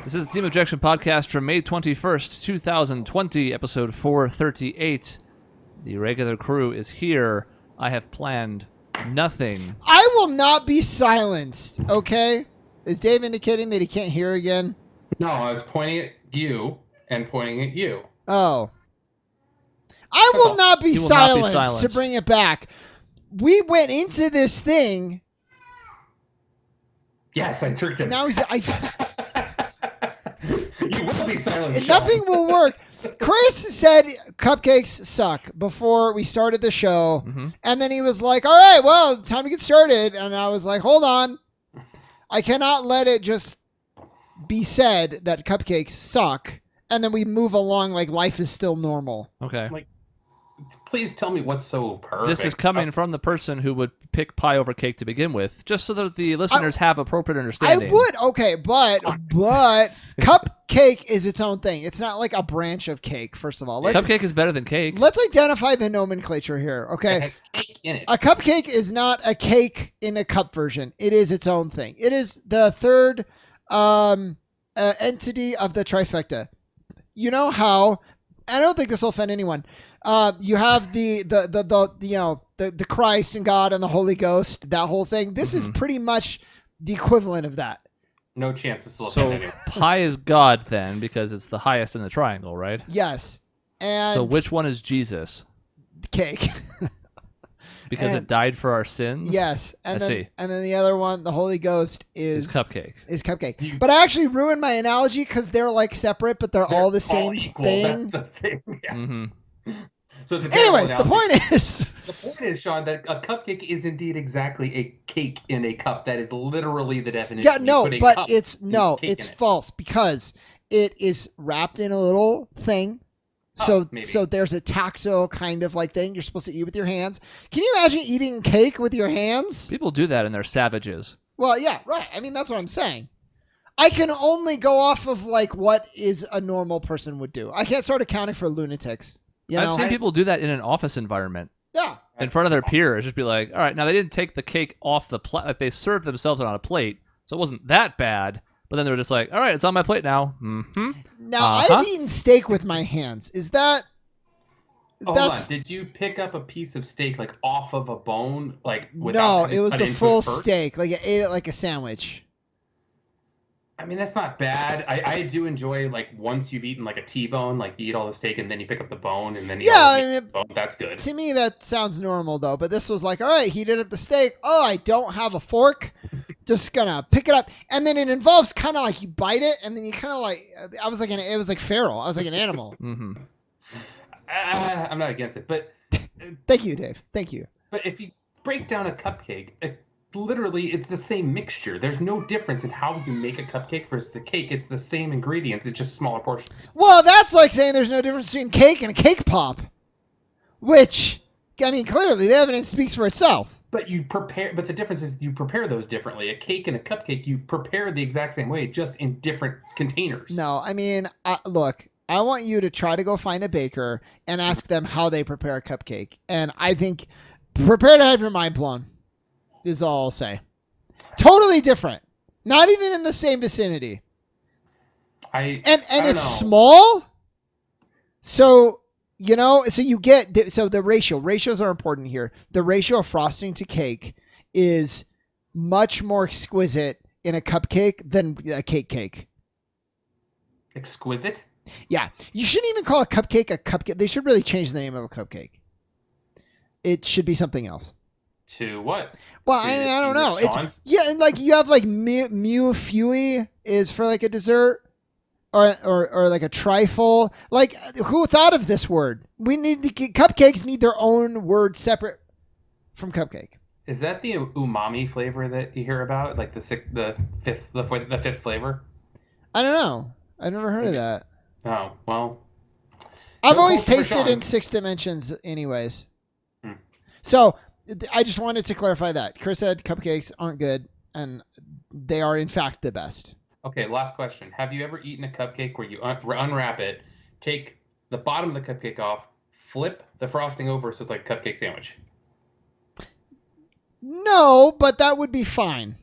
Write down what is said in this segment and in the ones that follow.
This is the Team Objection podcast from May 21st, 2020, episode 438. The regular crew is here. I have planned nothing. I will not be silenced, okay? Is Dave indicating that he can't hear again? No, I was pointing at you and pointing at you. Oh. I will not be silenced to bring it back. We went into this thing. Yes, I tricked him. Now You will be silenced, Shaun. Nothing will work. Chris said cupcakes suck before we started the show. Mm-hmm. And then he was like, all right, well, time to get started. And I was like, hold on. I cannot let it just be said that cupcakes suck. And then we move along like life is still normal. Okay. Please tell me what's so perfect. This is coming from the person who would pick pie over cake to begin with, just so that the listeners have appropriate understanding. I would, okay, but cupcake is its own thing. It's not like a branch of cake, first of all. Cupcake is better than cake. Let's identify the nomenclature here, okay? It has cake in it. A cupcake is not a cake in a cup version. It is its own thing. It is the third entity of the trifecta. You know how, I don't think this will offend anyone. You have the Christ and God and the Holy Ghost, that whole thing. This is pretty much the equivalent of that. No chance this will So offend anyone. pi is God then, because it's the highest in the triangle, right? Yes. And So which one is Jesus? cake? Because it died for our sins? Yes. And I then, see. And then the other one, the Holy Ghost It's cupcake. is cupcake. But I actually ruined my analogy because they're like separate, but they're all the same equal. thing. That's the thing. Yeah. Mm-hmm. So it's a Anyways, the analogy. point is... The point is, Shaun, that a cupcake is indeed exactly a cake in a cup. That is literally the definition. Yeah, You no, put a but cup it's and cake in it. false because it is wrapped in a little thing. Maybe. So there's a tactile kind of like thing you're supposed to eat with your hands. Can you imagine eating cake with your hands? People do that and they're savages. Well, yeah, right. I mean, that's what I'm saying. I can only go off of like what is a normal person would do. I can't start accounting for lunatics. You know? I've seen people do that in an office environment. Yeah. In front of their peers, just be like, all right, now they didn't take the cake off the plate. Like they served themselves on a plate, so it wasn't that bad. But then they were just like, all right, it's on my plate now. Mm-hmm. Now, I've eaten steak with my hands. Is that... Hold on. Did you pick up a piece of steak like off of a bone? No, it was the full steak. Like I ate it like a sandwich. I mean, that's not bad. I do enjoy like once you've eaten like a T-bone, like you eat all the steak and then you pick up the bone and then you the bone. That's good. To me, that sounds normal though. But this was like, all right, heated up the steak. Oh, I don't have a fork. Just gonna pick it up, and then it involves kind of like you bite it, and then you kind of like. I was like it was like feral. I was like an animal. Mm-hmm. I'm not against it, but thank you, Dave. Thank you. But if you break down a cupcake, literally it's the same mixture. There's no difference in how you make a cupcake versus a cake. It's the same ingredients. It's just smaller portions. Well, that's like saying there's no difference between cake and a cake pop, which I mean, clearly the evidence speaks for itself. But the difference is you prepare those differently. A cake and a cupcake, you prepare the exact same way, just in different containers. No, I mean, look. I want you to try to go find a baker and ask them how they prepare a cupcake. And I think prepare to have your mind blown is all I'll say. Totally different. Not even in the same vicinity. And it's small. So, so you get, so the ratios are important here. The ratio of frosting to cake is much more exquisite in a cupcake than a cake. Exquisite? Yeah, you shouldn't even call a cupcake a cupcake. They should really change the name of a cupcake. It should be something else. To what? Well, I don't know. And like you have like mu fui is for like a dessert, or like a trifle. Like who thought of this word? Cupcakes need their own word separate from cupcake. Is that the umami flavor that you hear about? Like the fifth flavor? I don't know. I never heard of that. Oh, well. I've always tasted in 6 dimensions anyways. So I just wanted to clarify that. Chris said cupcakes aren't good, and they are, in fact, the best. Okay, last question. Have you ever eaten a cupcake where you unwrap it, take the bottom of the cupcake off, flip the frosting over so it's like a cupcake sandwich? No, but that would be fine.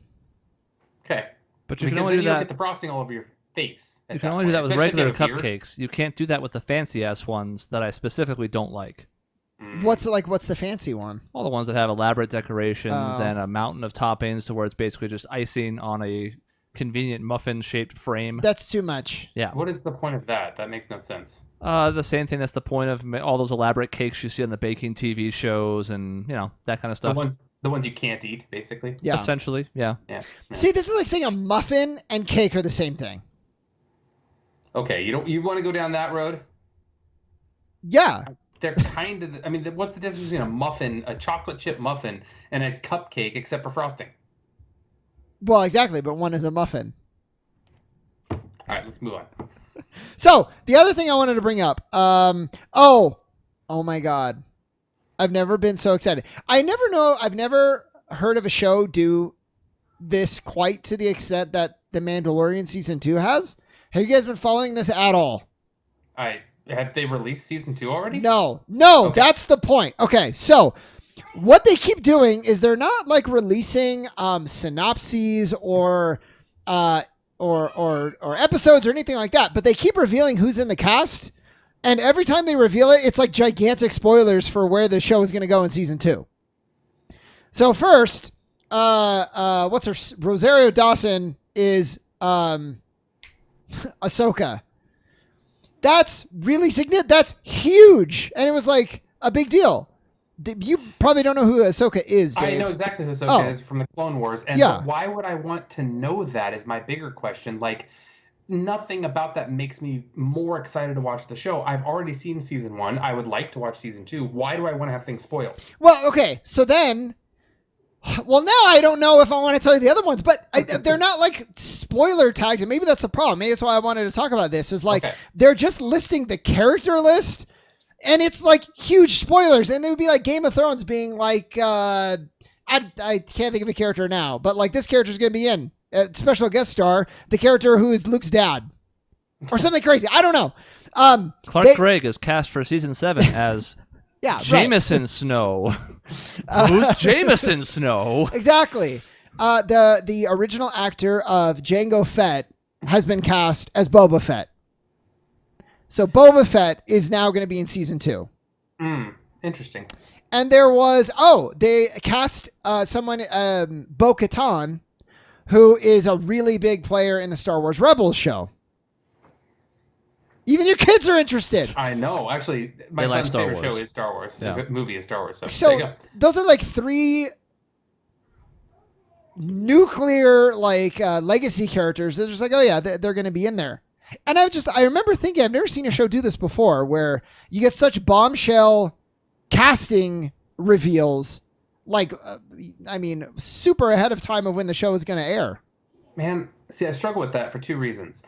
Okay. But you can only do then you don't that. get the frosting all over your face. You can only do that with especially if regular they have a beard. cupcakes. You can't do that with the fancy-ass ones that I specifically don't like. What's the fancy one? All the ones that have elaborate decorations Oh. and a mountain of toppings to where it's basically just icing on a convenient muffin-shaped frame. That's too much. Yeah. What is the point of that? That makes no sense. The same thing. That's the point of all those elaborate cakes you see on the baking TV shows and, that kind of stuff. The ones you can't eat, basically. Yeah. Essentially, yeah. Yeah. See, this is like saying a muffin and cake are the same thing. Okay, you want to go down that road? Yeah. They're kind of. I mean, what's the difference between a muffin, a chocolate chip muffin, and a cupcake, except for frosting? Well, exactly, but one is a muffin. All right, let's move on. So the other thing I wanted to bring up, oh my God, I've never been so excited. I've never heard of a show do this quite to the extent that the Mandalorian season 2 has. Have you guys been following this at all? Have they released season 2 already? No, Okay. That's the point. Okay, so what they keep doing is they're not like releasing synopses or episodes or anything like that, but they keep revealing who's in the cast, and every time they reveal it, it's like gigantic spoilers for where the show is going to go in season 2. So first, what's her Rosario Dawson is Ahsoka. That's really significant. That's huge, and it was like a big deal. You probably don't know who Ahsoka is, Dave. I know exactly who Ahsoka is from the Clone Wars, and Yeah. why would I want to know that is my bigger question. Like, nothing about that makes me more excited to watch the show. I've already seen season 1. I would like to watch season 2. Why do I want to have things spoiled? Well, okay, so then, now I don't know if I want to tell you the other ones, but they're not like spoiler tags, and maybe that's the problem. Maybe that's why I wanted to talk about this. Is like they're just listing the character list, and it's like huge spoilers, and it would be like Game of Thrones being like, I can't think of a character now, but like this character's going to be in special guest star, the character who is Luke's dad, or something crazy. I don't know. Clark Gregg is cast for season 7 as Jameson Snow. Who's Jameson Snow? Exactly. The original actor of Jango Fett has been cast as Boba Fett. So Boba Fett is now going to be in season 2. Interesting. And there was they cast someone Bo-Katan, who is a really big player in the Star Wars Rebels show. Even your kids are interested. I know. Actually, my son's favorite show is Star Wars. Yeah. The movie is Star Wars. So there you go. Those are like 3 nuclear legacy characters. They're just like, oh yeah, they're going to be in there. And I remember thinking, I've never seen a show do this before, where you get such bombshell casting reveals, super ahead of time of when the show is going to air. Man, see, I struggle with that for 2 reasons.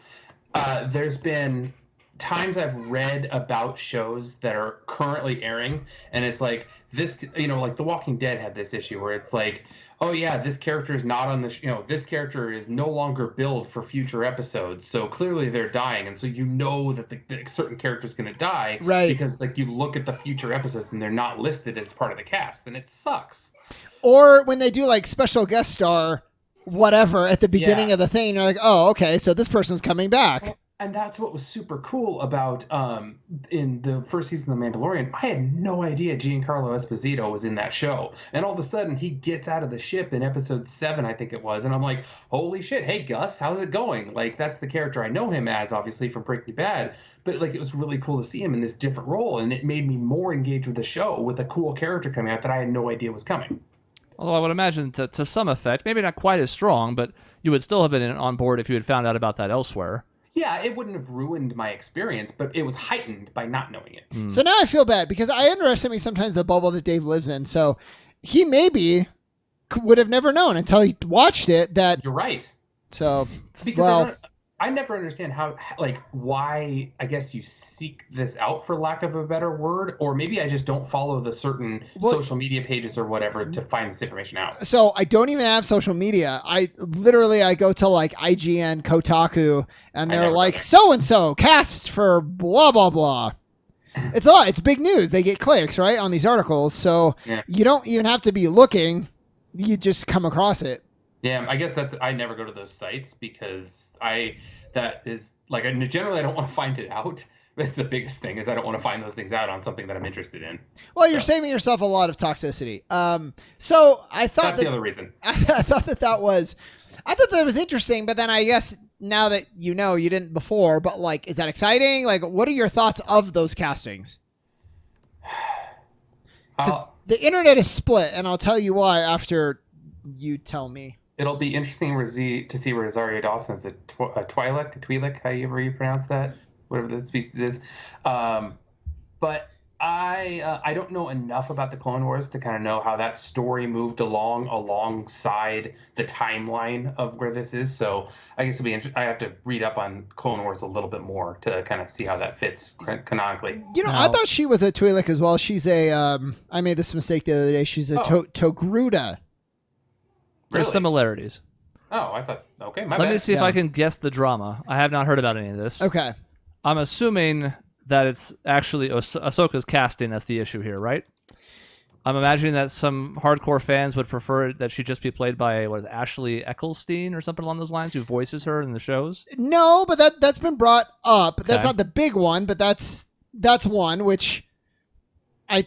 There's been times I've read about shows that are currently airing, and it's like this, like The Walking Dead had this issue where it's like, oh yeah, this character is not on the, this character is no longer billed for future episodes, so clearly they're dying, and so that the certain character is going to die, right? Because you look at the future episodes and they're not listed as part of the cast, and it sucks. Or when they do special guest star whatever at the beginning of the thing, you're like, oh, okay, so this person's coming back. Well, and that's what was super cool about in the first season of The Mandalorian. I had no idea Giancarlo Esposito was in that show. And all of a sudden, he gets out of the ship in episode 7, I think it was. And I'm like, holy shit, hey, Gus, how's it going? That's the character I know him as, obviously, from Breaking Bad. But, it was really cool to see him in this different role. And it made me more engaged with the show with a cool character coming out that I had no idea was coming. Although I would imagine to some effect, maybe not quite as strong, but you would still have been on board if you had found out about that elsewhere. Yeah, it wouldn't have ruined my experience, but it was heightened by not knowing it. So now I feel bad because I underestimate sometimes the bubble that Dave lives in. So he maybe would have never known until he watched it that... You're right. So, because I never understand why, I guess, you seek this out, for lack of a better word, or maybe I just don't follow the certain social media pages or whatever to find this information out. So I don't even have social media. I go to IGN, Kotaku, and they're like, so-and-so cast for blah, blah, blah. It's big news. They get clicks, right, on these articles. So you don't even have to be looking. You just come across it. Yeah, I guess I never go to those sites because that is like, generally I don't want to find it out. That's the biggest thing, is I don't want to find those things out on something that I'm interested in. Well, you're saving yourself a lot of toxicity. So I thought that's the other reason. I thought that was interesting, but then I guess now that you know, you didn't before, but like, is that exciting? Like, what are your thoughts of those castings? Because the internet is split, and I'll tell you why after you tell me. It'll be interesting to see Rosario Dawson as a Twi'lek, however you pronounce that, whatever the species is. But I don't know enough about the Clone Wars to kind of know how that story moved alongside the timeline of where this is. So I guess I have to read up on Clone Wars a little bit more to kind of see how that fits canonically. You know, I thought she was a Twi'lek as well. She's a I made this mistake the other day. She's a Togruta. There's Really? similarities. Oh, I thought, okay, my Let bad. me see if I can guess the drama. I have not heard about any of this. Okay. I'm assuming that it's actually Ahsoka's casting that's the issue here, right? I'm imagining that some hardcore fans would prefer that she just be played by Ashley Eccleston or something along those lines, who voices her in the shows. No, but that's been brought up. Okay. That's not the big one, but that's one which I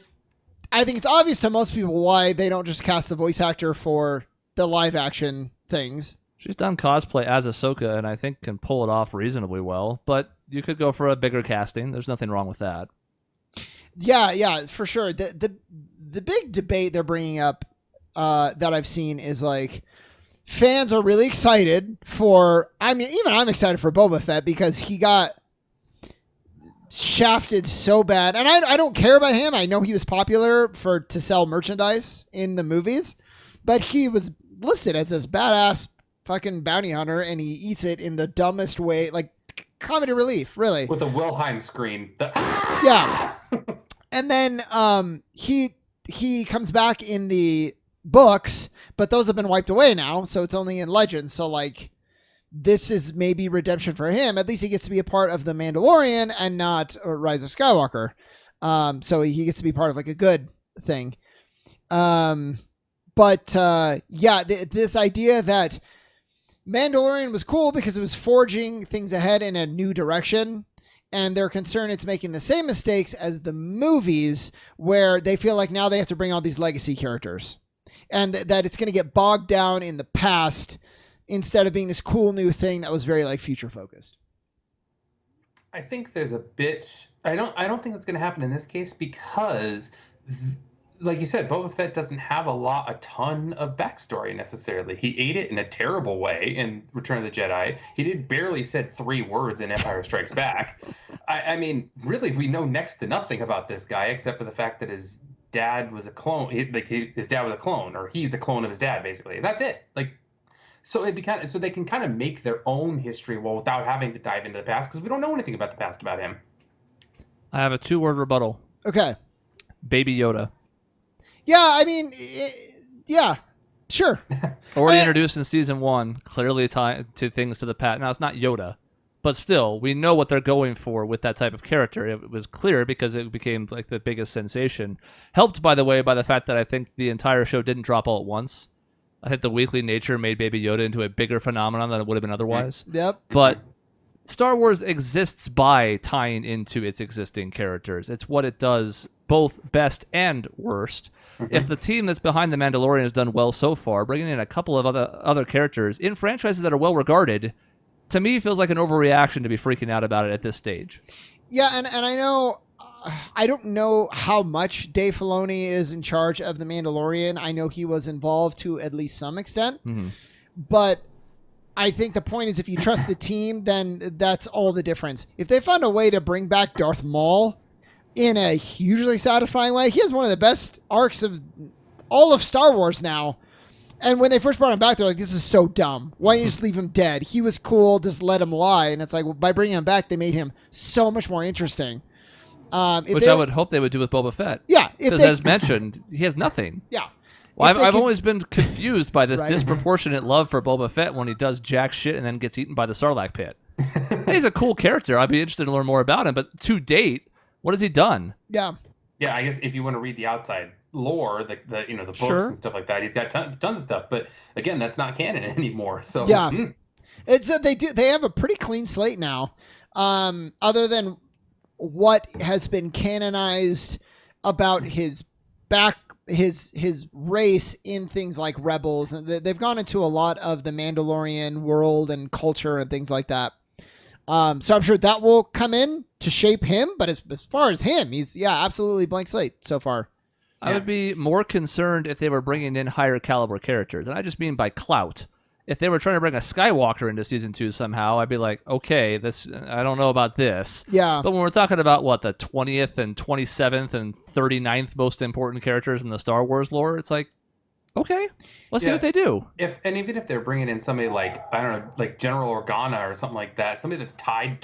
think it's obvious to most people why they don't just cast the voice actor for the live action things. She's done cosplay as Ahsoka, and I think can pull it off reasonably well. But you could go for a bigger casting. There's nothing wrong with that. Yeah, for sure. The big debate they're bringing up that I've seen is like, fans are really excited for. I mean, even I'm excited for Boba Fett because he got shafted so bad, and I don't care about him. I know he was popular to sell merchandise in the movies, but he was listed as this badass fucking bounty hunter, and he eats it in the dumbest way, like comedy relief, really. With a Wilhelm scream. Yeah. And then he comes back in the books, but those have been wiped away now, so it's only in Legends. So like, this is maybe redemption for him. At least he gets to be a part of the Mandalorian and not Rise of Skywalker. So he gets to be part of like a good thing. But this idea that Mandalorian was cool because it was forging things ahead in a new direction, and they're concerned it's making the same mistakes as the movies, where they feel like now they have to bring all these legacy characters, and that it's going to get bogged down in the past instead of being this cool new thing that was very like future focused. I think there's a bit. I don't think that's going to happen in this case because, like you said, Boba Fett doesn't have a ton of backstory necessarily. He ate it in a terrible way in Return of the Jedi. He barely said 3 words in Empire Strikes Back. I mean, really, we know next to nothing about this guy except for the fact that his dad was a clone. His dad was a clone, or he's a clone of his dad, basically. That's it. Like, so so they can kind of make their own history without having to dive into the past, because we don't know anything about the past about him. I have a 2-word rebuttal. Okay. Baby Yoda. Yeah, I mean, yeah, sure. Already introduced in season 1, clearly tied to things to the past. Now, it's not Yoda, but still, we know what they're going for with that type of character. It was clear because it became like the biggest sensation. Helped, by the way, by the fact that I think the entire show didn't drop all at once. I think the weekly nature made Baby Yoda into a bigger phenomenon than it would have been otherwise. Yep. But Star Wars exists by tying into its existing characters. It's what it does both best and worst. Mm-hmm. If the team that's behind The Mandalorian has done well so far, bringing in a couple of other characters in franchises that are well regarded, to me feels like an overreaction to be freaking out about it at this stage. Yeah, and I know, I don't know how much Dave Filoni is in charge of The Mandalorian. I know he was involved to at least some extent, but I think the point is, if you trust the team, then that's all the difference. If they found a way to bring back Darth Maul in a hugely satisfying way, he has one of the best arcs of all of Star Wars now. And when they first brought him back, they're like, this is so dumb. Why don't you just leave him dead? He was cool. Just let him lie. And it's like, well, by bringing him back, they made him so much more interesting. Which I would hope they would do with Boba Fett. Yeah. Because as mentioned, he has nothing. Yeah. Well, I've always been confused by this disproportionate love for Boba Fett when he does jack shit and then gets eaten by the Sarlacc pit. He's a cool character. I'd be interested to learn more about him. But to date, what has he done? Yeah. Yeah, I guess if you want to read the outside lore, the books and stuff like that, he's got tons of stuff. But again, that's not canon anymore. So yeah. They have a pretty clean slate now. Other than what has been canonized about his race in things like Rebels, and they've gone into a lot of the Mandalorian world and culture and things like that. So I'm sure that will come in to shape him. But as far as him, he's absolutely blank slate so far. I would be more concerned if they were bringing in higher caliber characters, and I just mean by clout. If they were trying to bring a Skywalker into season 2 somehow, I'd be like, okay, I don't know about this. Yeah. But when we're talking about the 20th and 27th and 39th most important characters in the Star Wars lore, it's like, okay, let's see what they do. Even if they're bringing in somebody like, I don't know, like General Organa or something like that, somebody that's tied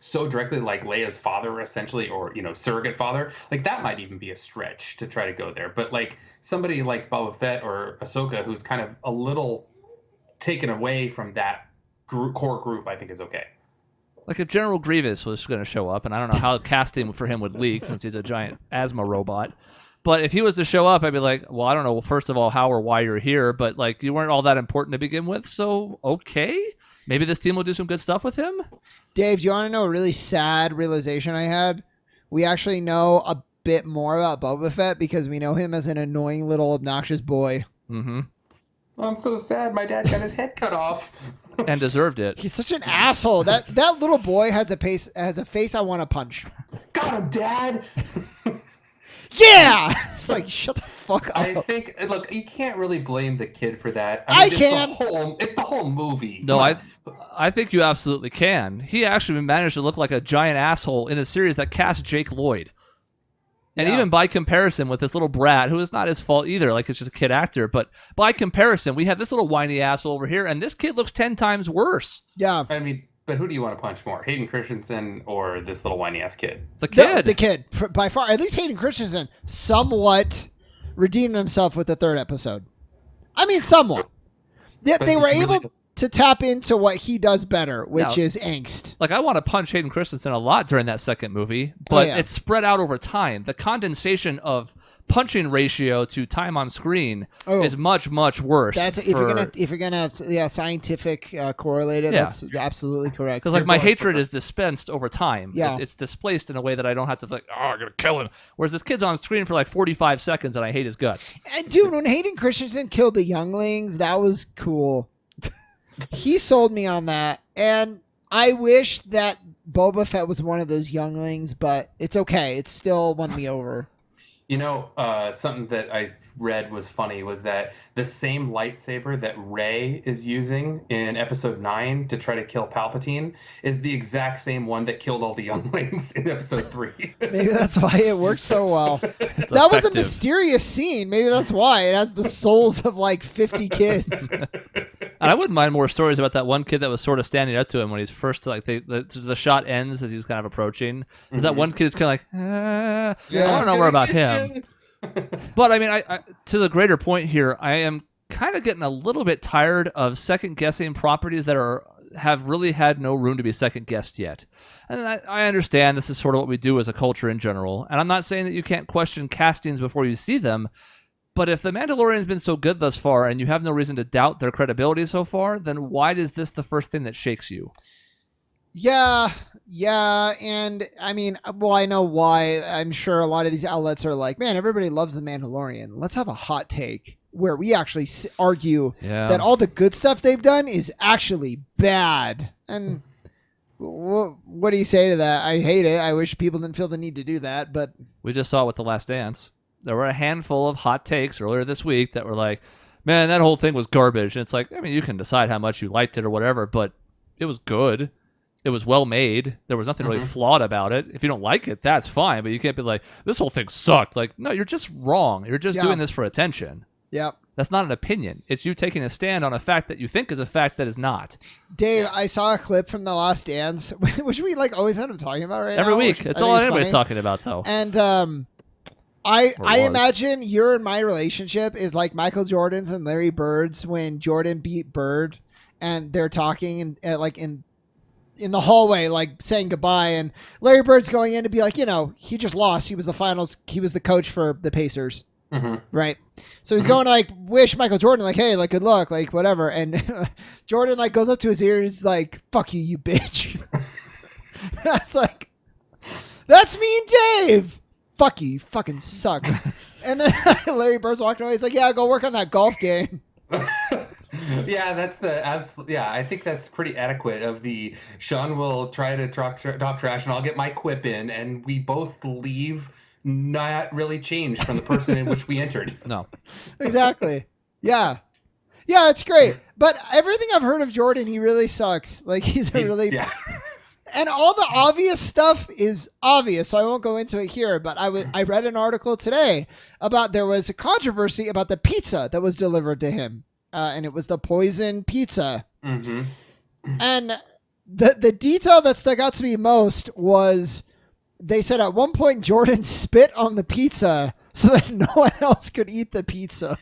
so directly like Leia's father essentially, or surrogate father, like that might even be a stretch to try to go there. But like somebody like Boba Fett or Ahsoka, who's kind of a little taken away from that core group, I think is okay. Like if General Grievous was going to show up, and I don't know how casting for him would leak since he's a giant asthma robot. But if he was to show up, I'd be like, well, I don't know, first of all, how or why you're here, but like you weren't all that important to begin with, so okay. Maybe this team will do some good stuff with him. Dave, do you want to know a really sad realization I had? We actually know a bit more about Boba Fett because we know him as an annoying little obnoxious boy. Mm-hmm. I'm so sad. My dad got his head cut off. And deserved it. He's such an asshole. That little boy has a face I want to punch. Got him, Dad. Yeah! It's like, shut the fuck up. I think, look, you can't really blame the kid for that. I can. It's the whole movie. No, I think you absolutely can. He actually managed to look like a giant asshole in a series that cast Jake Lloyd. And even by comparison with this little brat, who is not his fault either, like it's just a kid actor, but by comparison, we have this little whiny asshole over here, and this kid looks 10 times worse. Yeah. I mean, but who do you want to punch more, Hayden Christensen or this little whiny ass kid? The kid. The kid. By far, at least Hayden Christensen somewhat redeemed himself with the 3rd episode. I mean, somewhat. They were able to tap into what he does better, which is angst. Like, I want to punch Hayden Christensen a lot during that second movie, but it's spread out over time. The condensation of punching ratio to time on screen is much, much worse. If you're gonna scientific correlate it, that's absolutely correct. Because like my hatred is dispensed over time. Yeah. It's displaced in a way that I don't have to like, I'm gonna kill him. Whereas this kid's on screen for like 45 seconds and I hate his guts. And dude, when Hayden Christensen killed the younglings, that was cool. He sold me on that, and I wish that Boba Fett was one of those younglings, but it's okay. It still won me over. Something that I read was funny was that the same lightsaber that Rey is using in Episode 9 to try to kill Palpatine is the exact same one that killed all the younglings in Episode 3. Maybe that's why it worked so well. That was a mysterious scene. Maybe that's why. It has the souls of like 50 kids. And I wouldn't mind more stories about that one kid that was sort of standing up to him when he's first like the shot ends as he's kind of approaching. Is that one kid is kind of like, I want to know more about him. But I mean, I to the greater point here, I am kind of getting a little bit tired of second guessing properties that have really had no room to be second guessed yet. And I understand this is sort of what we do as a culture in general. And I'm not saying that you can't question castings before you see them. But if The Mandalorian's been so good thus far and you have no reason to doubt their credibility so far, then why is this the first thing that shakes you? Yeah, and I mean, well, I know why. I'm sure a lot of these outlets are like, man, everybody loves The Mandalorian. Let's have a hot take where we actually argue that all the good stuff they've done is actually bad. And what do you say to that? I hate it. I wish people didn't feel the need to do that, but... We just saw it with The Last Dance. There were a handful of hot takes earlier this week that were like, man, that whole thing was garbage. And it's like, I mean, you can decide how much you liked it or whatever, but it was good. It was well made. There was nothing really flawed about it. If you don't like it, that's fine. But you can't be like, this whole thing sucked. Like, no, you're just wrong. You're just doing this for attention. Yep. That's not an opinion. It's you taking a stand on a fact that you think is a fact that is not. Dave, I saw a clip from The Last Dance, which we like always end up talking about right Every now. week. It's all anybody's talking about, though. And I imagine your and my relationship is like Michael Jordan's and Larry Bird's when Jordan beat Bird and they're talking and like in the hallway, like saying goodbye, and Larry Bird's going in to be like, he just lost. He was the finals. He was the coach for the Pacers. Right. So he's going to like wish Michael Jordan like, hey, like good luck, like whatever. And Jordan like goes up to his ear and he's like, fuck you, you bitch. That's like, that's me and Dave. Fuck you fucking suck. And then Larry Bird's walking away. He's like, yeah, go work on that golf game. Yeah, that's the absolute. Yeah, I think that's pretty adequate. Of the Shaun will try to talk trash, and I'll get my quip in, and we both leave not really changed from the person in which we entered. No, exactly. Yeah, it's great. But everything I've heard of Jordan, he really sucks. Like he's a really And all the obvious stuff is obvious, so I won't go into it here. But I read an article today about there was a controversy about the pizza that was delivered to him, and it was the poison pizza. Mm-hmm. And the detail that stuck out to me most was they said at one point Jordan spit on the pizza so that no one else could eat the pizza.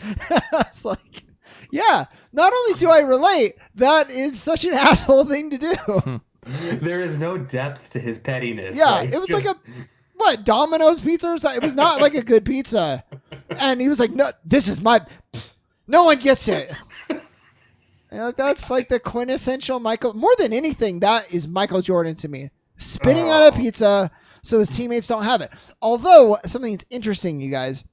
It's like, yeah, not only do I relate, that is such an asshole thing to do. There is no depth to his pettiness. Yeah, like, it was like Domino's pizza or something? It was not like a good pizza. And he was like, no, this is no one gets it. That's like the quintessential Michael. More than anything, that is Michael Jordan to me. Spitting on a pizza so his teammates don't have it. Although, something that's interesting, you guys.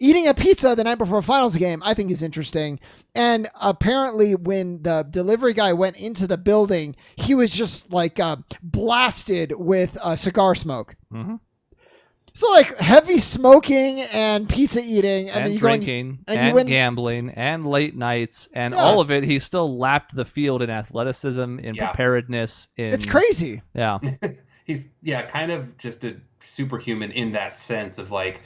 Eating a pizza the night before a finals game, I think is interesting. And apparently when the delivery guy went into the building, he was just like blasted with cigar smoke. Mm-hmm. So like heavy smoking and pizza eating. And then you drinking and gambling and late nights and all of it. He still lapped the field in athleticism, in preparedness. It's crazy. Yeah. He's kind of just a superhuman in that sense of like,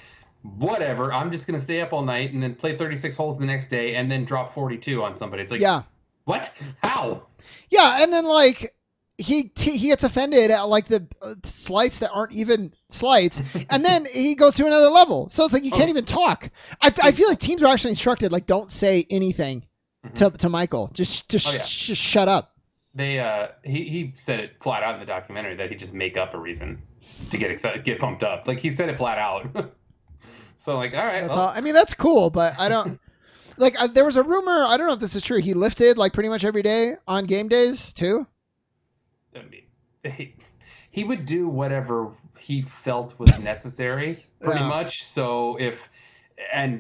whatever, I'm just going to stay up all night and then play 36 holes the next day and then drop 42 on somebody. It's like, what? How? Yeah, and then like he gets offended at like the slights that aren't even slights, and then he goes to another level. So it's like you can't even talk. I feel like teams are actually instructed like don't say anything to Michael. Just shut up. They he said it flat out in the documentary that he just make up a reason to get excited, get pumped up. Like he said it flat out. So like, all right. I mean, that's cool, but I don't like. There was a rumor. I don't know if this is true. He lifted like pretty much every day on game days too. I mean, he would do whatever he felt was necessary, pretty much. So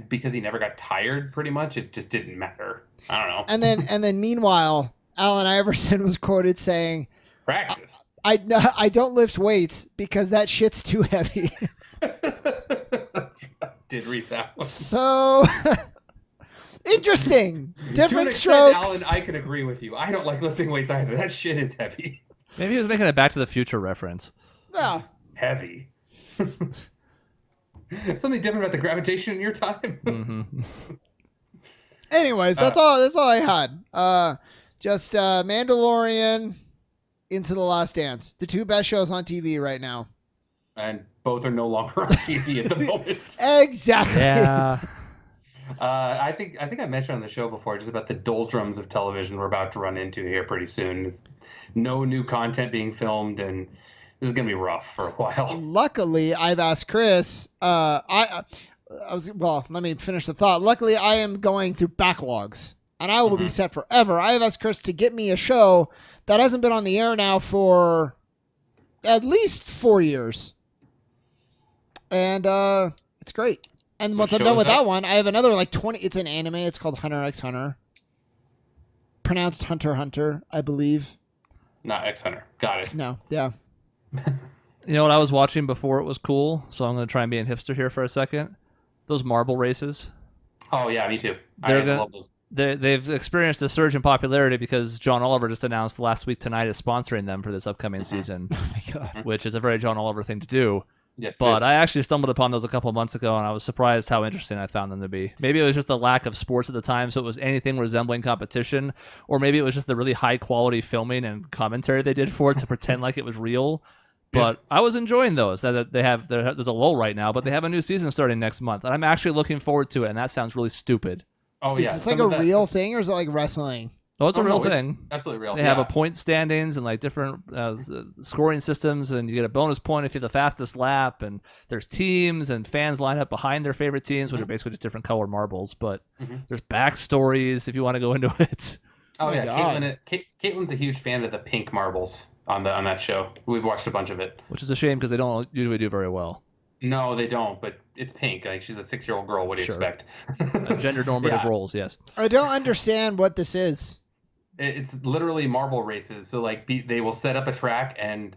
because he never got tired, pretty much, it just didn't matter. I don't know. And then meanwhile, Allen Iverson was quoted saying, "Practice. I don't lift weights because that shit's too heavy." Did read that one. So interesting. Different to an extent, strokes. Alan, I can agree with you. I don't like lifting weights either. That shit is heavy. Maybe he was making a Back to the Future reference. Yeah. Heavy. Something different about the gravitation in your time. Mm-hmm. Anyways, that's all I had. Just Mandalorian, Into the Last Dance. The two best shows on TV right now. And both are no longer on TV at the moment. Exactly. Yeah. I think I mentioned on the show before just about the doldrums of television we're about to run into here pretty soon. There's no new content being filmed, and this is gonna be rough for a while. Luckily, I've asked Chris. Let me finish the thought. Luckily, I am going through backlogs, and I will be set forever. I have asked Chris to get me a show that hasn't been on the air now for at least 4 years. And it's great. And once I'm done with that one, I have another like 20. It's an anime. It's called Hunter x Hunter. Pronounced Hunter Hunter, I believe. Not X Hunter. Got it. No, yeah. You know what I was watching before it was cool? So I'm going to try and be a hipster here for a second. Those marble races. Oh, yeah, me too. I love those. They've experienced a surge in popularity because John Oliver just announced last week tonight is sponsoring them for this upcoming season. Oh, my God. Which is a very John Oliver thing to do. Yes, but I actually stumbled upon those a couple of months ago, and I was surprised how interesting I found them to be. Maybe it was just the lack of sports at the time, so it was anything resembling competition, or maybe it was just the really high-quality filming and commentary they did for it to pretend like it was real. But I was enjoying those. That there's a lull right now, but they have a new season starting next month, and I'm actually looking forward to it, and that sounds really stupid. Oh, yeah. Is this like a real thing, or is it like wrestling? Oh, it's a real it's thing. absolutely real. They have a point standings and like different scoring systems, and you get a bonus point if you're the fastest lap. And there's teams and fans line up behind their favorite teams, which are basically just different colored marbles. But there's backstories if you want to go into it. Oh yeah, Caitlin's a huge fan of the pink marbles on that show. We've watched a bunch of it. Which is a shame because they don't usually do very well. No, they don't. But it's pink. Like she's a 6-year-old girl. What do you expect? Gender normative roles, yes. I don't understand what this is. It's literally marble races. So like they will set up a track and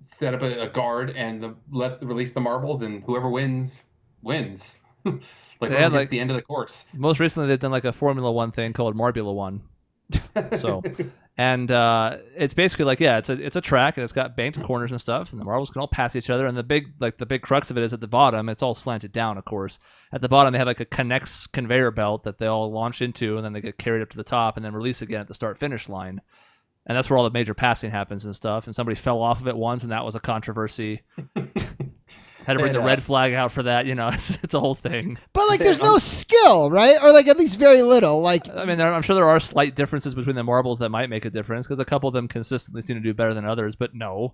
set up a guard and release the marbles, and whoever wins. Like whoever gets the end of the course. Most recently, they've done like a Formula One thing called Marbula One. So, and it's basically like it's a track and it's got banked corners and stuff, and the marbles can all pass each other. And the big crux of it is at the bottom. It's all slanted down, of course. At the bottom, they have like a connects conveyor belt that they all launch into, and then they get carried up to the top and then release again at the start-finish line. And that's where all the major passing happens and stuff. And somebody fell off of it once, and that was a controversy. Had to bring the red flag out for that. It's a whole thing. But like, there's no skill, right? Or like at least very little. Like, I mean, I'm sure there are slight differences between the marbles that might make a difference because a couple of them consistently seem to do better than others. But no,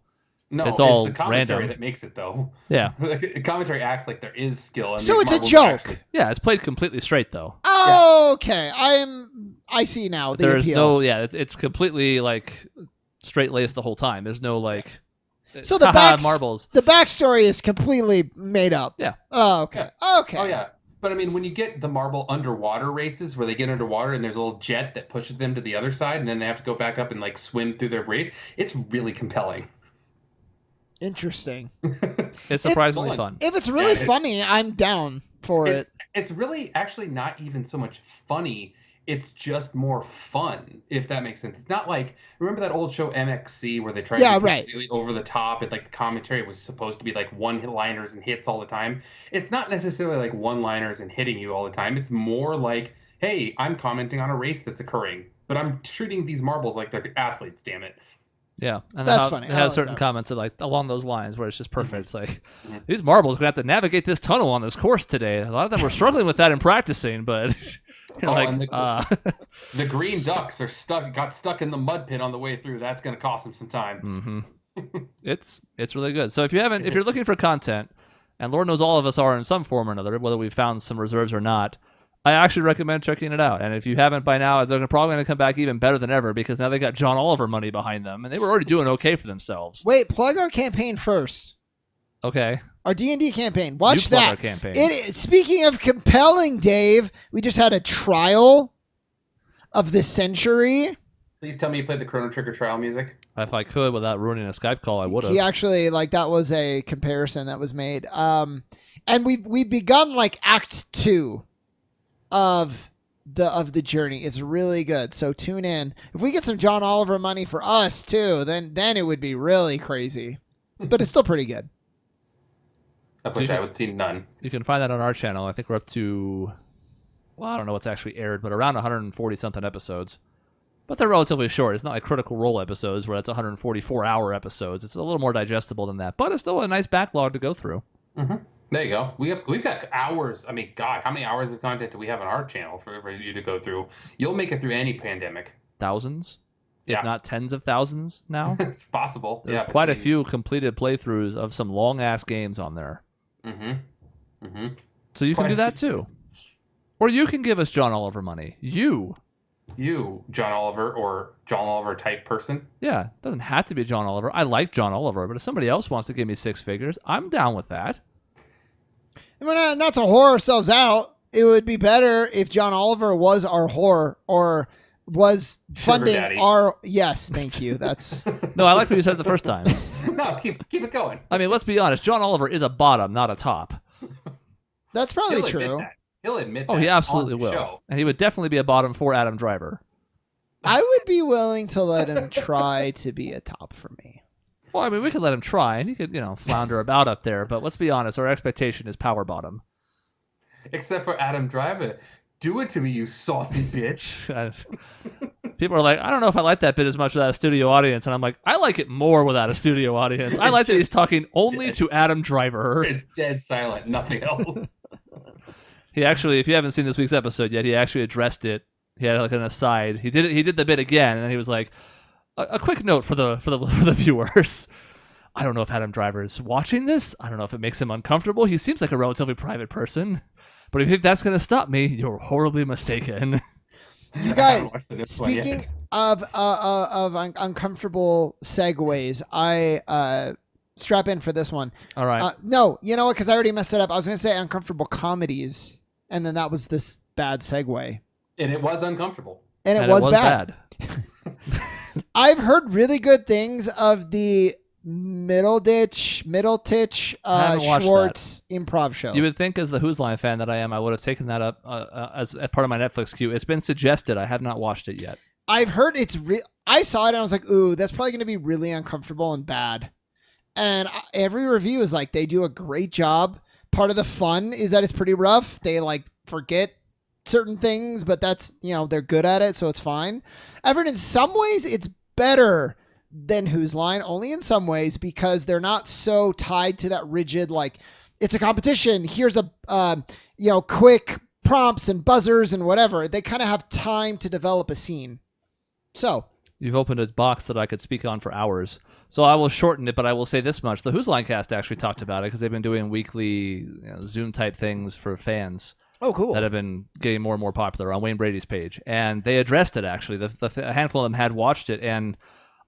it's all the commentary random. that makes it though. Yeah, the commentary acts like there is skill. And so it's a joke. Yeah, it's played completely straight though. Oh, okay. I see now. There's appeal. it's completely like straight laced the whole time. There's no like. So the marbles. The backstory is completely made up. Yeah. Oh, okay. Yeah. Okay. Oh yeah. But I mean, when you get the marble underwater races where they get underwater and there's a little jet that pushes them to the other side, and then they have to go back up and like swim through their race, it's really compelling. Interesting. It's surprisingly fun. If it's really funny, I'm down for it. It's really actually not even so much funny. It's just more fun, if that makes sense. It's not like, remember that old show MXC where they tried to be completely over the top and like the commentary was supposed to be like one-liners and hits all the time. It's not necessarily like one-liners and hitting you all the time. It's more like, hey, I'm commenting on a race that's occurring, but I'm treating these marbles like they're athletes, damn it. Yeah, and that's funny. It has certain comments that, like along those lines where it's just perfect. Like these marbles, we're gonna have to navigate this tunnel on this course today. A lot of them were struggling with that in practicing, but the green ducks got stuck in the mud pit on the way through. That's gonna cost them some time. It's really good. So if you're looking for content, and Lord knows all of us are in some form or another, whether we've found some reserves or not, I actually recommend checking it out. And if you haven't by now, they're probably going to come back even better than ever because now they got John Oliver money behind them, and they were already doing okay for themselves. Wait, plug our campaign first. Okay. Our D&D campaign. Watch that. Our campaign. Speaking of compelling, Dave, we just had a trial of the century. Please tell me you played the Chrono Trigger trial music. If I could without ruining a Skype call, I would have. He actually, that was a comparison that was made. And we've begun Act 2 of the journey. It's really good. So tune in. If we get some John Oliver money for us too, then it would be really crazy. But it's still pretty good. Of which I would see none. You can find that on our channel. I think we're up to, I don't know what's actually aired, but around 140 something episodes. But they're relatively short. It's not like Critical Role episodes where it's 144-hour episodes. It's a little more digestible than that, but it's still a nice backlog to go through. There you go. We've got hours. I mean, God, how many hours of content do we have on our channel for you to go through? You'll make it through any pandemic. Thousands, if not tens of thousands now. It's possible. There's quite a few completed playthroughs of some long-ass games on there. So you can do that too. Or you can give us John Oliver money. You, John Oliver or John Oliver type person. Yeah, it doesn't have to be John Oliver. I like John Oliver, but if somebody else wants to give me 6 figures, I'm down with that. Not to whore ourselves out, it would be better if John Oliver was our whore or was funding our... Yes, thank you. That's... No, I like what you said the first time. No, keep it going. I mean, let's be honest. John Oliver is a bottom, not a top. That's probably true. He'll admit that. Oh, he absolutely will. Show. And he would definitely be a bottom for Adam Driver. I would be willing to let him try to be a top for me. Well, I mean, we could let him try, and he could, flounder about up there. But let's be honest, our expectation is power bottom. Except for Adam Driver. Do it to me, you saucy bitch. People are like, I don't know if I like that bit as much without a studio audience. And I'm like, I like it more without a studio audience. I like that he's talking only to Adam Driver. It's dead silent, nothing else. He actually, if you haven't seen this week's episode yet, he actually addressed it He had like an aside. He did the bit again, and he was like, a quick note for the for the viewers. I don't know if Adam Driver is watching this. I don't know if it makes him uncomfortable. He seems like a relatively private person. But if you think that's going to stop me, you're horribly mistaken. You guys, speaking of uncomfortable segues, I strap in for this one. All right. No, you know what? Because I already messed it up. I was going to say uncomfortable comedies, and then that was this bad segue. And it was uncomfortable. And it was bad. I've heard really good things of the Middletitch Schwartz improv show. You would think, as the Who's Line fan that I am, I would have taken that up as part of my Netflix queue. It's been suggested. I have not watched it yet. I've heard it's I saw it and I was like, ooh, that's probably going to be really uncomfortable and bad. And every review is like, they do a great job. Part of the fun is that it's pretty rough. They like forget certain things, but that's, they're good at it, so it's fine. I've heard in some ways it's better than Who's Line, only in some ways, because they're not so tied to that rigid, like, it's a competition, here's a quick prompts and buzzers and whatever. They kind of have time to develop a scene. So you've opened a box that I could speak on for hours, so I will shorten it, but I will say this much: the Who's Line cast actually talked about it because they've been doing weekly Zoom type things for fans. Oh, cool. That have been getting more and more popular on Wayne Brady's page, and they addressed it actually. A handful of them had watched it, and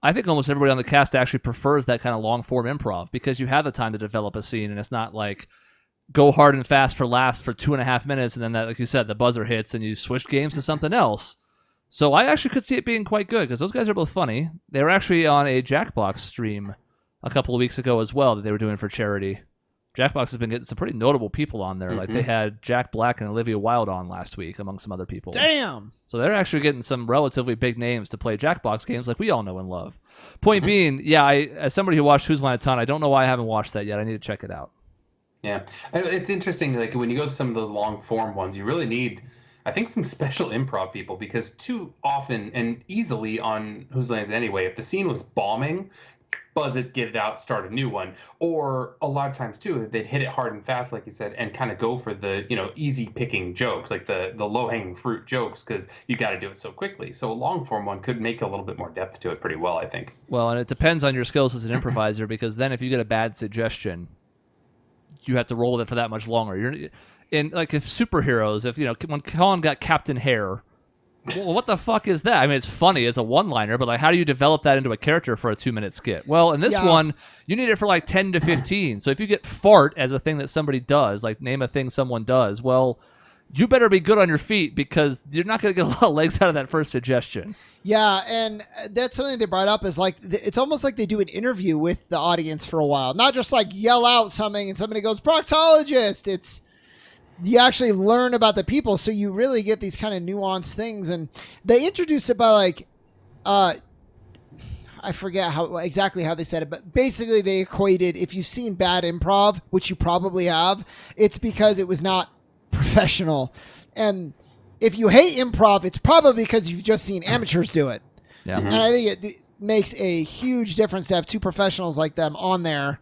I think almost everybody on the cast actually prefers that kind of long-form improv because you have the time to develop a scene, and it's not like go hard and fast for laughs for 2.5 minutes, and then, that, like you said, the buzzer hits, and you switch games to something else. So I actually could see it being quite good because those guys are both funny. They were actually on a Jackbox stream a couple of weeks ago as well that they were doing for charity. Jackbox has been getting some pretty notable people on there. Mm-hmm. Like they had Jack Black and Olivia Wilde on last week, among some other people. Damn! So they're actually getting some relatively big names to play Jackbox games like we all know and love. Point being, yeah, as somebody who watched Who's Line a ton, I don't know why I haven't watched that yet. I need to check it out. Yeah. It's interesting, like when you go to some of those long form ones, you really need, I think, some special improv people, because too often and easily on Who's Line anyway, if the scene was bombing, buzz it, get it out, start a new one. Or a lot of times too, they'd hit it hard and fast, like you said, and kind of go for the easy picking jokes, like the low hanging fruit jokes, because you got to do it so quickly. So a long form one could make a little bit more depth to it pretty well, I think. Well, and it depends on your skills as an improviser, because then if you get a bad suggestion, you have to roll with it for that much longer. You're in, like, if superheroes, when Colin got Captain Hair. Well, what the fuck is that? I mean, it's funny as a one-liner, but like, how do you develop that into a character for a 2-minute skit? Well, in this one, you need it for like 10 to 15. So if you get fart as a thing that somebody does, like name a thing someone does, well, you better be good on your feet because you're not going to get a lot of legs out of that first suggestion. Yeah, and that's something they brought up is like, it's almost like they do an interview with the audience for a while. Not just like yell out something and somebody goes, proctologist. It's, you actually learn about the people, so you really get these kind of nuanced things. And they introduced it by like, I forget exactly how they said it, but basically they equated, if you've seen bad improv, which you probably have, it's because it was not professional. And if you hate improv, it's probably because you've just seen amateurs do it. Yeah. And I think it makes a huge difference to have two professionals like them on there.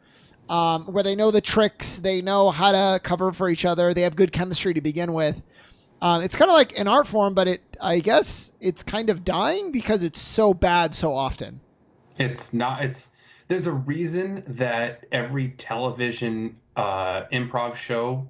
Where they know the tricks, they know how to cover for each other, they have good chemistry to begin with. It's kind of like an art form, but I guess it's kind of dying because it's so bad so often. It's not. There's a reason that every television improv show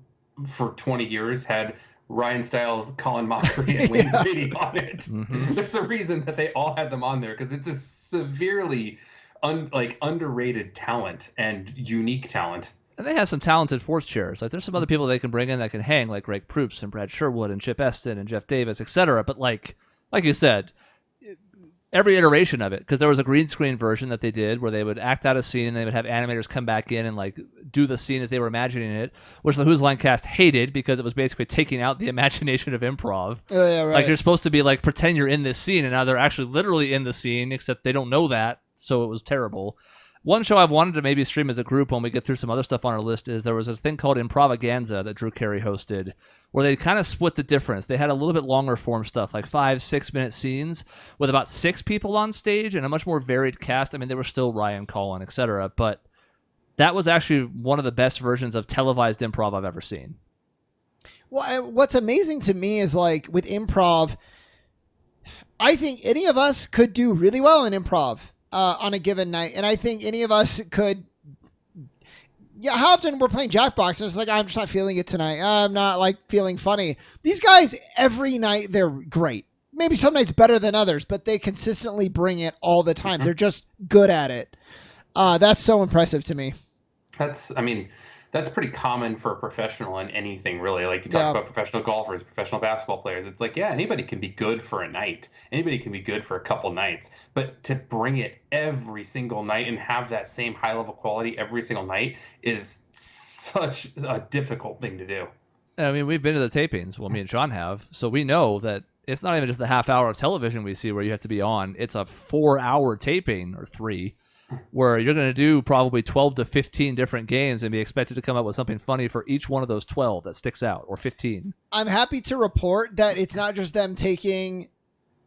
for 20 years had Ryan Stiles, Colin Mockery, and Wayne Brady on it. Mm-hmm. There's a reason that they all had them on there, because it's a severely underrated talent and unique talent. And they have some talented fourth chairs. Like, there's some other people they can bring in that can hang, like Greg Proops and Brad Sherwood and Chip Eston and Jeff Davis, etc. But like you said, every iteration of it, because there was a green screen version that they did where they would act out a scene and they would have animators come back in and like do the scene as they were imagining it, which the Who's Line cast hated because it was basically taking out the imagination of improv. Oh, yeah, right. Like, you're supposed to be like, pretend you're in this scene, and now they're actually literally in the scene, except they don't know that, so it was terrible. One show I've wanted to maybe stream as a group when we get through some other stuff on our list is there was a thing called Improvaganza that Drew Carey hosted, where they kind of split the difference. They had a little bit longer form stuff, like 5-6 minute scenes with about 6 people on stage and a much more varied cast. I mean, there were still Ryan, Colin, etc., but that was actually one of the best versions of televised improv I've ever seen. Well, what's amazing to me is, like, with improv, I think any of us could do really well in improv on a given night, and I think any of us could. Yeah, how often we're playing Jackbox and it's like, I'm just not feeling it tonight. I'm not like feeling funny. These guys, every night, they're great. Maybe some nights better than others, but they consistently bring it all the time. They're just good at it. That's so impressive to me. That's pretty common for a professional in anything, really. Like you talk about professional golfers, professional basketball players. It's like, yeah, anybody can be good for a night. Anybody can be good for a couple nights. But to bring it every single night and have that same high level quality every single night is such a difficult thing to do. I mean, we've been to the tapings. Well, me and Shaun have. So we know that it's not even just the half hour of television we see where you have to be on. It's a 4-hour taping or 3. Where you're going to do probably 12 to 15 different games and be expected to come up with something funny for each one of those 12 that sticks out, or 15. I'm happy to report that it's not just them taking,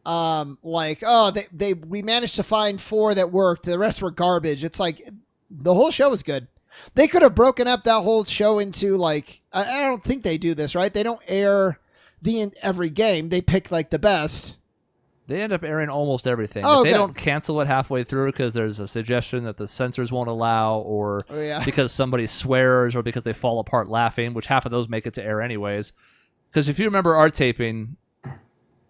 we managed to find 4 that worked. The rest were garbage. It's like the whole show was good. They could have broken up that whole show into like, I don't think they do this, right? They don't air every game. They pick like the best. They end up airing almost everything. Oh, if they don't cancel it halfway through because there's a suggestion that the censors won't allow, or because somebody swears, or because they fall apart laughing, which half of those make it to air anyways. Because if you remember our taping,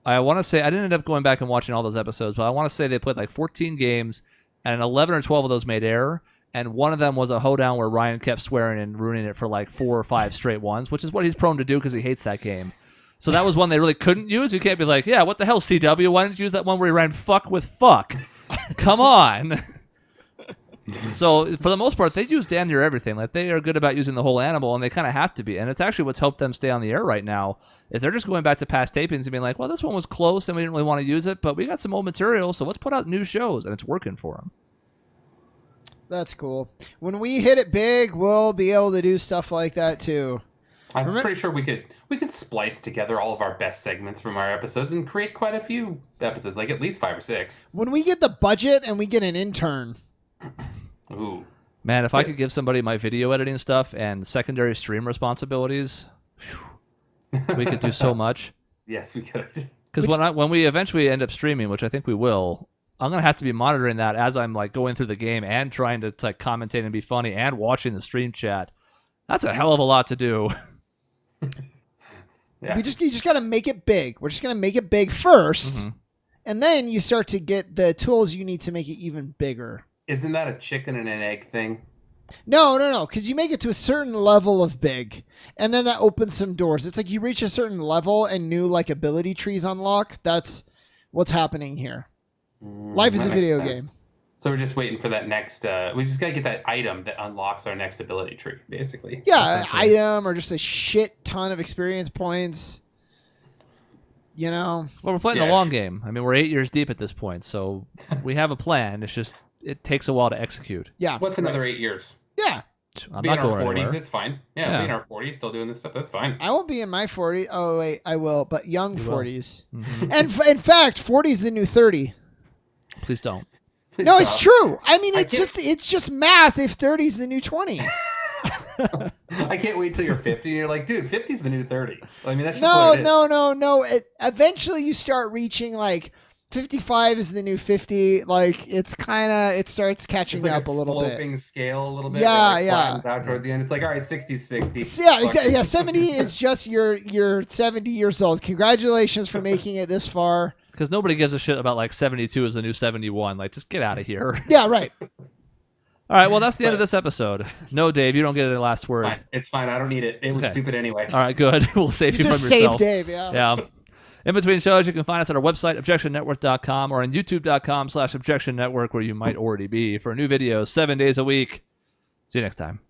I want to say, I didn't end up going back and watching all those episodes, but I want to say they played like 14 games, and 11 or 12 of those made air, and one of them was a hoedown where Ryan kept swearing and ruining it for like 4 or 5 straight ones, which is what he's prone to do because he hates that game. So that was one they really couldn't use. You can't be like, yeah, what the hell, CW? Why didn't you use that one where he ran fuck with fuck? Come on. So for the most part, they use damn near everything. Like, they are good about using the whole animal, and they kind of have to be. And it's actually what's helped them stay on the air right now, is they're just going back to past tapings and being like, well, this one was close and we didn't really want to use it, but we got some old material, so let's put out new shows, and it's working for them. That's cool. When we hit it big, we'll be able to do stuff like that too. I'm pretty sure we could splice together all of our best segments from our episodes and create quite a few episodes, like at least 5 or 6. When we get the budget and we get an intern. Ooh. Man, if I could give somebody my video editing stuff and secondary stream responsibilities, we could do so much. Yes, we could. Because when we eventually end up streaming, which I think we will, I'm going to have to be monitoring that as I'm like going through the game and trying to like commentate and be funny and watching the stream chat. That's a hell of a lot to do. Yeah. You just got to make it big. We're just going to make it big first, and then you start to get the tools you need to make it even bigger. Isn't that a chicken and an egg thing? No, because you make it to a certain level of big, and then that opens some doors. It's like you reach a certain level and new like ability trees unlock. That's what's happening here. Life is a video game. So we're just waiting for that next. We just gotta get that item that unlocks our next ability tree, basically. Yeah, an item or just a shit ton of experience points. You know. Well, we're playing the long game. I mean, we're 8 years deep at this point, so we have a plan. It's just it takes a while to execute. Yeah. What's another 8 years? Yeah. I'm be not in our going 40s, anywhere. it's fine. Yeah, be in our 40s, still doing this stuff. That's fine. I won't be in my 40s. Oh wait, I will, but young 40s. Mm-hmm. And in fact, 40 is the new 30. Please don't. Please No, stop. it's true. I mean, it's just math. If 30 is the new 20. I can't wait till you're 50 and you're like, dude, 50 is the new 30. I mean, that's just what it is. No. Eventually, you start reaching like 55 is the new 50. Like it starts catching It's like up a little bit. sloping scale a little bit. Yeah, where it yeah. climbs out towards the end. It's like, all right, 60, 60. Yeah, exactly. Yeah, 70 is just you're 70 years old. Congratulations for making it this far. Because nobody gives a shit about like 72 is the new 71. Like, just get out of here. Yeah, right. All right, well, that's the end of this episode. No, Dave, you don't get a last word. It's fine. I don't need it. It was stupid anyway. All right, good. We'll save you from Just yourself. save Dave, yeah. Yeah. In between shows, you can find us at our website, objectionnetwork.com, or on youtube.com/objectionnetwork, where you might already be, for new videos 7 days a week. See you next time.